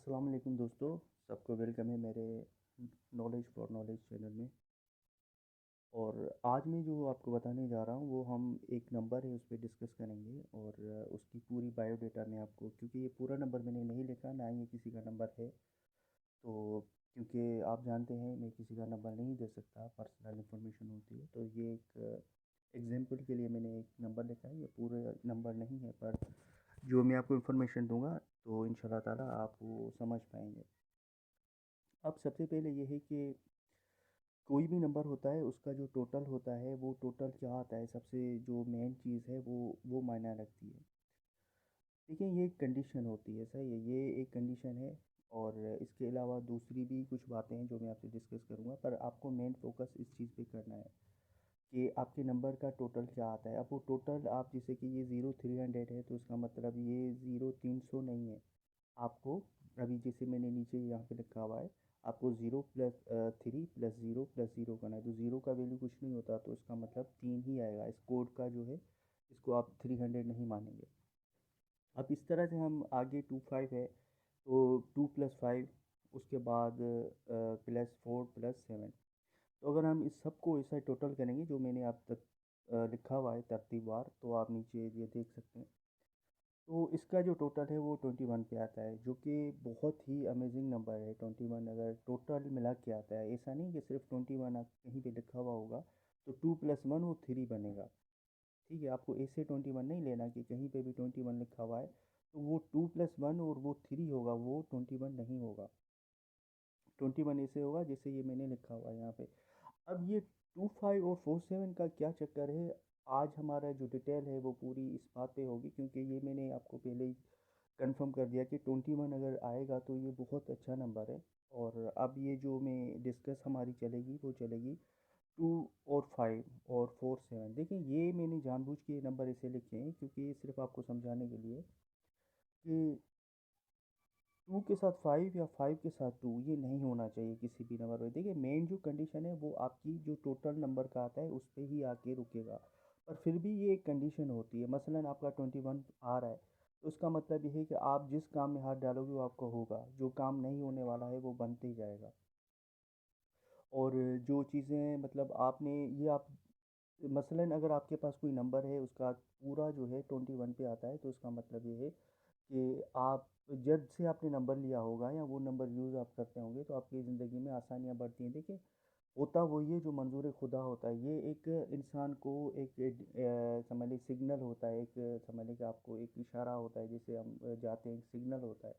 अस्सलाम वालेकुम दोस्तों। सबको वेलकम है मेरे नॉलेज फॉर नॉलेज चैनल में। और आज मैं जो आपको बताने जा रहा हूँ वो हम एक नंबर है उस पर डिस्कस करेंगे और उसकी पूरी बायोडाटा में आपको, क्योंकि ये पूरा नंबर मैंने नहीं लिखा ना ये किसी का नंबर है, तो क्योंकि आप जानते हैं मैं किसी का नंबर नहीं दे सकता, पर्सनल इंफॉर्मेशन होती है। तो ये एक एग्जांपल के लिए मैंने एक नंबर लिखा है, ये पूरे नंबर नहीं है, पर जो मैं आपको इन्फॉर्मेशन दूंगा तो इंशाल्लाह ताला आप वो समझ पाएंगे। अब सबसे पहले ये है कि कोई भी नंबर होता है उसका जो टोटल होता है वो टोटल क्या आता है, सबसे जो मेन चीज़ है वो मायने रखती है। देखिए ये एक कंडीशन होती है, सही है, ये एक कंडीशन है। और इसके अलावा दूसरी भी कुछ बातें हैं जो मैं आपसे डिस्कस करूंगा, पर आपको मेन फोकस इस चीज़ पे करना है कि आपके नंबर का टोटल क्या आता है। अब वो टोटल आप जैसे कि ये 0300 है तो इसका मतलब ये 0300 नहीं है। आपको अभी जैसे मैंने नीचे यहाँ पे लिखा हुआ है, आपको zero plus three plus zero करना है। तो ज़ीरो का वैल्यू कुछ नहीं होता, तो इसका मतलब तीन ही आएगा। इस कोड का जो है इसको आप 300 नहीं मानेंगे। अब इस तरह से हम आगे 25 है तो 2 + 5, उसके बाद +4 + 7। तो अगर हम इस सबको ऐसा टोटल करेंगे जो मैंने आप तक लिखा हुआ है तरतीबवार, तो आप नीचे ये देख सकते हैं। तो इसका जो टोटल है वो 21 पे आता है, जो कि बहुत ही अमेजिंग नंबर है। 21 अगर टोटल मिला के आता है, ऐसा नहीं कि सिर्फ 21 आप कहीं पे लिखा हुआ होगा तो 2 + 1 वो 3 बनेगा। ठीक है, आपको ऐसे 21 नहीं लेना कि कहीं पे भी 21 लिखा हुआ है तो वो 2 + 1 और वो 3 होगा, वो 21 नहीं होगा। 21 ऐसे होगा जैसे ये मैंने लिखा हुआ है यहाँ पे। अब ये 25 और 47 का क्या चक्कर है, आज हमारा जो डिटेल है वो पूरी इस बात पे होगी, क्योंकि ये मैंने आपको पहले ही कंफर्म कर दिया कि 21 अगर आएगा तो ये बहुत अच्छा नंबर है। और अब ये जो मैं डिस्कस हमारी चलेगी वो चलेगी 2 और 5 और 4 7। देखिए ये मैंने जानबूझ के नंबर ऐसे लिखे हैं क्योंकि ये सिर्फ आपको समझाने के लिए कि 2 के साथ 5 या 5 के साथ 2 ये नहीं होना चाहिए किसी भी नंबर पर। देखिए मेन जो कंडीशन है वो आपकी जो टोटल नंबर का आता है उस पर ही आके रुकेगा, पर फिर भी ये एक कंडीशन होती है। मसलन आपका 21 आ रहा है तो उसका मतलब ये है कि आप जिस काम में हाथ डालोगे वो आपका होगा, जो काम नहीं होने वाला है वो बनते ही जाएगा। और जो चीज़ें मतलब आपने ये आप मसलन अगर आपके पास कोई नंबर है उसका पूरा जो है 21 पे आता है, तो उसका मतलब ये है कि आप जब से आपने नंबर लिया होगा या वो नंबर यूज़ आप करते होंगे तो आपकी ज़िंदगी में आसानियाँ बढ़ती हैं। देखिए होता वही है जो मंजूर खुदा होता है। ये एक इंसान को एक समझ लीजिए सिग्नल होता है, एक समझ लीजिए कि आपको एक इशारा होता है, जैसे हम जाते हैं एक सिग्नल होता है।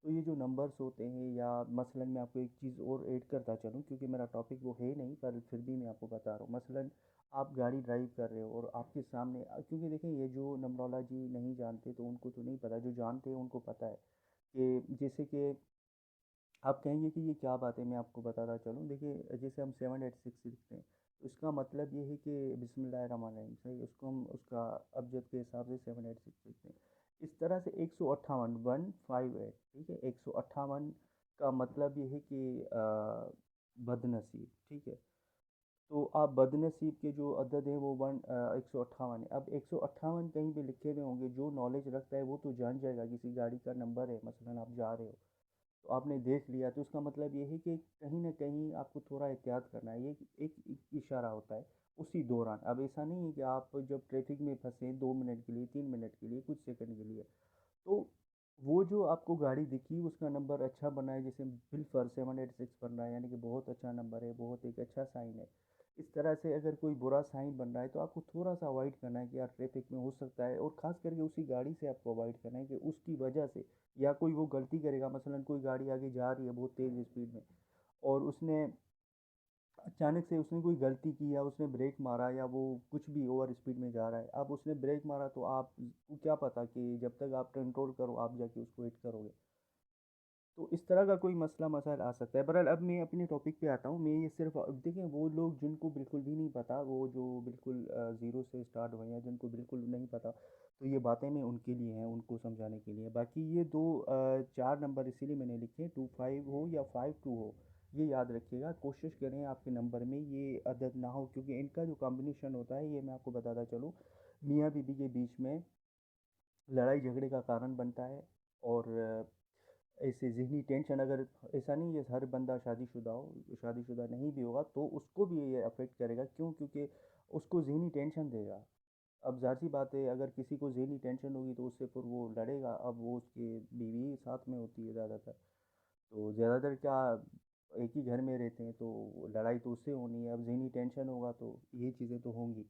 तो ये जो नंबर्स होते हैं, या मसलन मैं आपको एक चीज़ और ऐड करता चलूँ क्योंकि मेरा टॉपिक वो है नहीं, पर फिर भी मैं आपको बता रहा हूँ। मसलन आप गाड़ी ड्राइव कर रहे हो और आपके सामने क्योंकि देखें ये जो नंबरोलॉजी नहीं जानते तो उनको तो नहीं पता, जो जानते हैं उनको पता है कि जैसे कि आप कहेंगे कि ये क्या बात है, मैं आपको बताता चलूँ। देखिए जैसे हम 786 लिखते हैं तो इसका मतलब ये है कि बिस्मिल्लाहिर्रहमानिर्रहीम, सही, उसको हम उसका अबजद के हिसाब से 786 लिखते हैं। इस तरह से 158 158, ठीक है, 158 का मतलब ये है कि बदनसीब, ठीक है। तो आप बदनसीब के जो अदद हैं वो 158 है। अब 158 कहीं पे लिखे हुए होंगे, जो नॉलेज रखता है वो तो जान जाएगा किसी गाड़ी का नंबर है, मसलन आप जा रहे हो तो आपने देख लिया, तो उसका मतलब ये है कि कहीं ना कहीं आपको थोड़ा एहतियात करना है। ये एक इशारा होता है उसी दौरान। अब ऐसा नहीं है कि आप जब ट्रैफिक में फंसे 2 मिनट के लिए, 3 मिनट के लिए, कुछ सेकंड के लिए, तो वो जो आपको गाड़ी दिखी उसका नंबर अच्छा बना है, जैसे बिलफर 786 बन रहा है, यानी कि बहुत अच्छा नंबर है, बहुत एक अच्छा साइन है। इस तरह से अगर कोई बुरा साइन बन रहा है तो आपको थोड़ा सा अवॉइड करना है कि यार ट्रैफिक में हो सकता है, और ख़ास करके उसी गाड़ी से आपको अवॉइड करना है कि उसकी वजह से या कोई वो गलती करेगा। मसलन कोई गाड़ी आगे जा रही है बहुत तेज़ स्पीड में और उसने अचानक से उसने कोई गलती की या उसने ब्रेक मारा या वो कुछ भी ओवर स्पीड में जा रहा है, अब उसने ब्रेक मारा तो आपको क्या पता कि जब तक आप कंट्रोल करो आप जाके उसको हिट करोगे। तो इस तरह का कोई मसला मसाइल आ सकता है। बहरहाल अब मैं अपने टॉपिक पे आता हूँ। मैं ये सिर्फ अब देखें वो लोग जिनको बिल्कुल भी नहीं पता, वो जो बिल्कुल ज़ीरो से स्टार्ट हुए हैं, जिनको बिल्कुल नहीं पता, तो ये बातें मैं उनके लिए हैं, उनको समझाने के लिए। बाकी ये दो चार नंबर इसीलिए मैंने लिखे, 25 हो या 52 हो, ये याद रखिएगा। कोशिश करें आपके नंबर में ये अदद ना हो, क्योंकि इनका जो कॉम्बिनेशन होता है ये मैं आपको बताता चलूँ, मियाँ बीबी के बीच में लड़ाई झगड़े का कारण बनता है। और ऐसे ज़हनी टेंशन, अगर ऐसा नहीं है हर बंदा शादीशुदा हो, शादीशुदा नहीं भी होगा तो उसको भी ये अफ़ेक्ट करेगा। क्यों? क्योंकि उसको ज़हनी टेंशन देगा। अब ज़ाहिर-सी बात है, अगर किसी को ज़हनी टेंशन होगी तो उससे फिर वो लड़ेगा। अब वो उसकी बीवी साथ में होती है ज़्यादातर, तो ज़्यादातर क्या एक ही घर में रहते हैं, तो लड़ाई तो उससे होनी है। अब ज़हनी टेंशन होगा तो ये चीज़ें तो होंगी।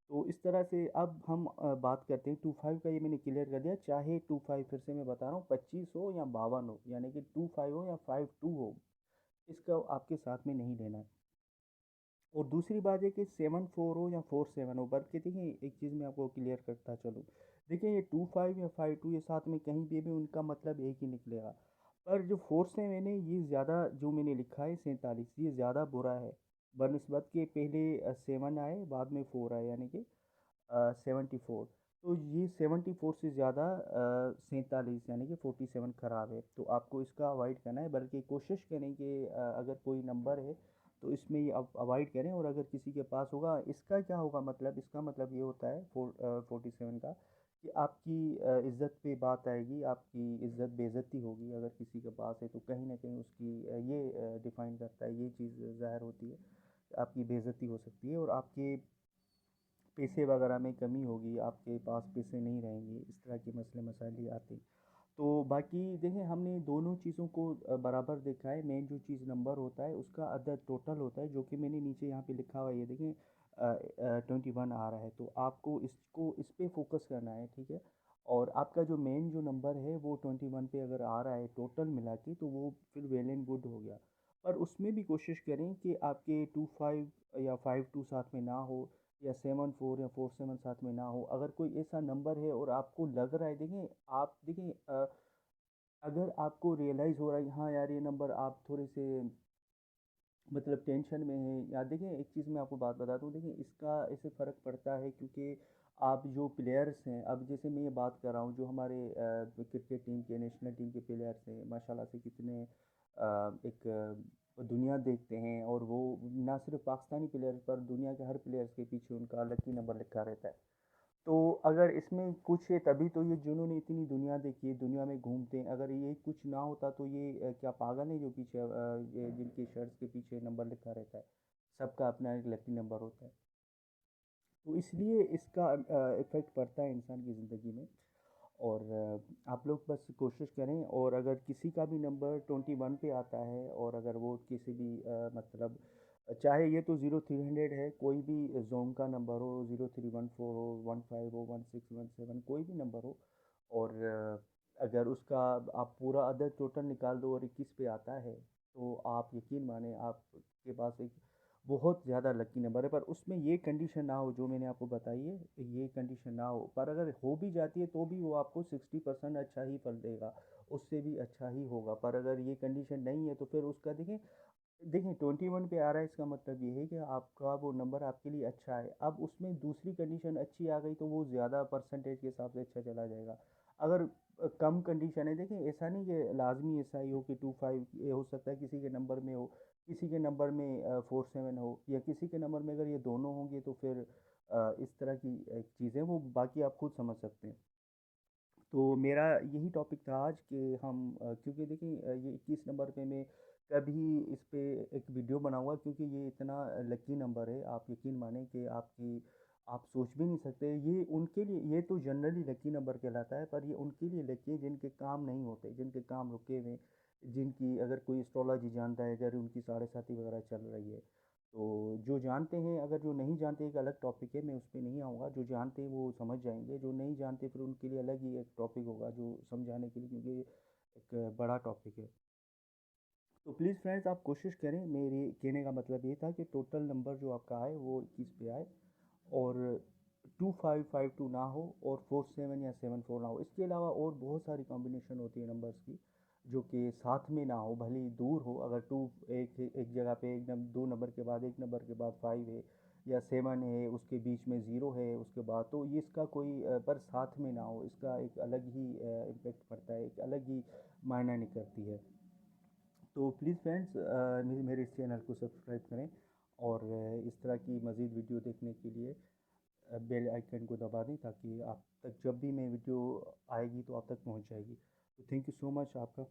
तो इस तरह से अब हम बात करते हैं 25 का, ये मैंने क्लियर कर दिया। चाहे 25 फिर से मैं बता रहा हूँ 25 हो या 52 हो, यानी कि 25 हो या 52 हो, इसका आपके साथ में नहीं लेना है। और दूसरी बात है कि 74 हो या 47 हो, बल्कि देखिए एक चीज़ मैं आपको क्लियर करता चलूँ। देखिए ये 25 या 52 ये साथ में कहीं पे भी उनका मतलब एक ही निकलेगा। पर जो 47 है ये ज़्यादा, जो मैंने लिखा है 47, ये ज़्यादा बुरा है। बनिस्बत के पहले 7 आए बाद में 4 आए, यानी कि 74। तो ये 74 से ज़्यादा 47 यानी कि 47 ख़राब है। तो आपको इसका अवॉइड करना है, बल्कि कोशिश करें कि अगर कोई नंबर है तो इसमें ये आप अवॉइड करें। और अगर किसी के पास होगा, इसका क्या होगा मतलब, इसका मतलब ये होता है 47 का, कि आपकी इज़्ज़त पे बात आएगी, आपकी इज़्ज़त बेइज़्ज़ती होगी। अगर किसी के पास है तो कहीं न कहीं उसकी ये डिफ़ाइन करता है, ये चीज़ ज़ाहिर होती है, आपकी बेइज़्ज़ती हो सकती है और आपके पैसे वगैरह में कमी होगी, आपके पास पैसे नहीं रहेंगे, इस तरह के मसले मसाइल ही आते हैं। तो बाकी देखें, हमने दोनों चीज़ों को बराबर देखा है। मेन जो चीज़ नंबर होता है उसका अदद टोटल होता है, जो कि मैंने नीचे यहाँ पे लिखा हुआ है, ये देखें 21 आ रहा है। तो आपको इसको इस पे फोकस करना है, ठीक है। और आपका जो मेन जो नंबर है वो 21 पे अगर आ रहा है टोटल मिला के, तो वो फिर वेल एंड गुड हो गया। पर उसमें भी कोशिश करें कि आपके 25 या 52 साथ में ना हो, या 74 या 47 साथ में ना हो। अगर कोई ऐसा नंबर है और आपको लग रहा है, देखें आप देखें अगर आपको रियलाइज़ हो रहा है, हाँ यार ये नंबर, आप थोड़े से मतलब टेंशन में हैं, या देखें एक चीज़ मैं आपको बात बता दूं, देखें इसका इससे फ़र्क पड़ता है, क्योंकि आप जो प्लेयर्स हैं, अब जैसे मैं ये बात कर रहा हूँ, जो हमारे क्रिकेट टीम के, नेशनल टीम के प्लेयर्स हैं, माशाल्लाह से कितने एक दुनिया देखते हैं, और वो ना सिर्फ पाकिस्तानी प्लेयर्स पर दुनिया के हर प्लेयर्स के पीछे उनका लकी नंबर लिखा रहता है। तो अगर इसमें कुछ है तभी तो ये, जिन्होंने इतनी दुनिया देखी है, दुनिया में घूमते हैं, अगर ये कुछ ना होता तो ये क्या पागल है जो पीछे ये जिनके शर्ट्स के पीछे नंबर लिखा रहता है। सबका अपना एक लकी नंबर होता है। तो इसलिए इसका इफ़ेक्ट पड़ता है इंसान की ज़िंदगी में। और आप लोग बस कोशिश करें, और अगर किसी का भी नंबर 21 पे आता है, और अगर वो किसी भी मतलब चाहे ये तो 0300 है, कोई भी जोन का नंबर हो, 0314 हो, 15 हो, 1617, कोई भी नंबर हो, और अगर उसका आप पूरा अदर टोटल निकाल दो और 21 पे आता है, तो आप यकीन माने आपके पास एक बहुत ज़्यादा लकी नंबर है। पर उसमें ये कंडीशन ना हो जो मैंने आपको बताई है, ये कंडीशन ना हो। पर अगर हो भी जाती है तो भी वो आपको 60% अच्छा ही फल देगा, उससे भी अच्छा ही होगा। पर अगर ये कंडीशन नहीं है तो फिर उसका देखें, देखिए 21 पे आ रहा है, इसका मतलब ये है कि आपका वो नंबर आपके लिए अच्छा है। अब उसमें दूसरी कंडीशन अच्छी आ गई तो वो ज़्यादा परसेंटेज के हिसाब से अच्छा चला जाएगा। अगर कम कंडीशन है, देखिए ऐसा नहीं कि लाजमी ऐसा ही हो कि 25, ये हो सकता है किसी के नंबर में हो, किसी के नंबर में 47 हो, या किसी के नंबर में अगर ये दोनों होंगे तो फिर इस तरह की चीज़ें, वो बाकी आप खुद समझ सकते हैं। तो मेरा यही टॉपिक था आज कि हम क्योंकि देखिए ये 21 नंबर पे मैं कभी इस पे एक वीडियो बनाऊंगा, क्योंकि ये इतना लकी नंबर है, आप यकीन माने कि आपकी आप सोच भी नहीं सकते। ये उनके लिए, ये तो जनरली लकी नंबर कहलाता है, पर ये उनके लिए लकी है जिनके काम नहीं होते, जिनके काम रुके हुए, जिनकी अगर कोई एस्ट्रोलॉजी जानता है, अगर उनकी साढ़े साथी वगैरह चल रही है, तो जो जानते हैं, अगर जो नहीं जानते एक अलग टॉपिक है, मैं उस पे नहीं आऊँगा। जो जानते हैं वो समझ जाएंगे, जो नहीं जानते फिर उनके लिए अलग ही एक टॉपिक होगा जो समझाने के लिए, क्योंकि एक बड़ा टॉपिक है। तो प्लीज़ फ्रेंड्स आप कोशिश करें, मेरे कहने का मतलब ये था कि टोटल नंबर जो आपका आए वो 21 पे आए, और 2552 ना हो, और 47 या 74 ना हो। इसके अलावा और बहुत सारी कॉम्बिनेशन होती है नंबर्स की, जो कि साथ में ना हो, भले ही दूर हो। अगर टू एक एक जगह पे एक दो नंबर के बाद, एक नंबर के बाद 5 है, या 7 है, उसके बीच में ज़ीरो है उसके बाद, तो ये इसका कोई पर साथ में ना हो, इसका एक अलग ही इम्पेक्ट पड़ता है, एक अलग ही मायना निकलती है। तो प्लीज़ फ्रेंड्स मेरे इस चैनल को सब्सक्राइब करें, और इस तरह की मज़ीद वीडियो देखने के लिए बेल आइकन को दबा दें, ताकि आप तक जब भी मैं वीडियो आएगी तो आप तक पहुंच जाएगी। तो थैंक यू सो मच आपका।